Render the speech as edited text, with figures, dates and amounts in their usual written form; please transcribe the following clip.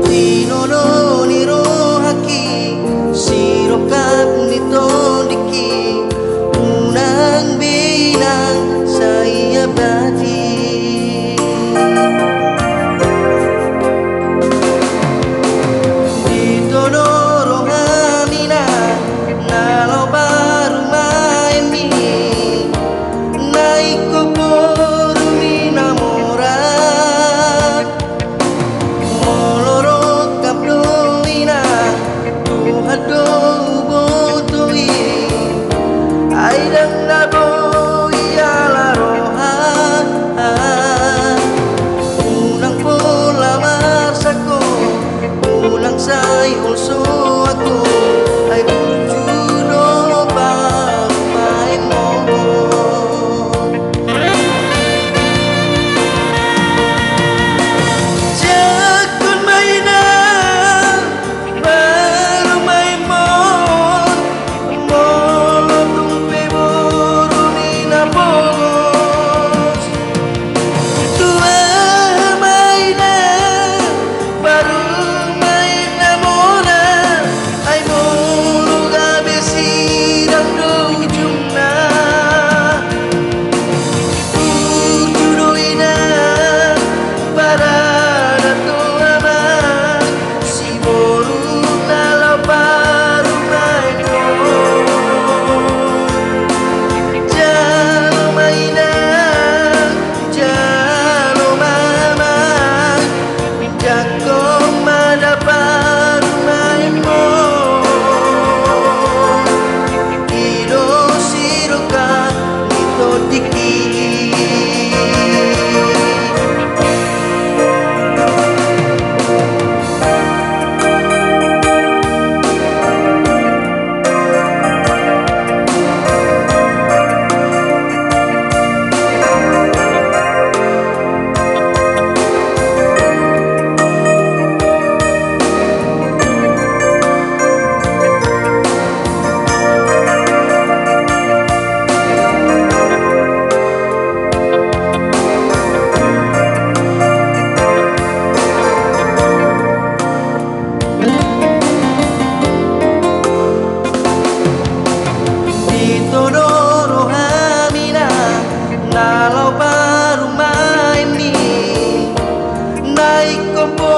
tinono ni rohaki sirokap nitondiki unang bilang saya bati ditono rohamina nalau baru main ni naik ko puro minamorat molorot kaploina tuhado botoi aidang nabo iala rohan unang pola marsako unang say ulso ako ay bujuno pagpain mo Jakun mainan baru main mon molo tumpe buru nina bogos tua mainan baru main namona ay molo gabi sirang dujungna Tujudoina para dato aman si boru nalau baru main jalo mainan jalo maman jako mada baru main ido siroka mitodiki Ditono rohamina nalau baru main ni naik kompo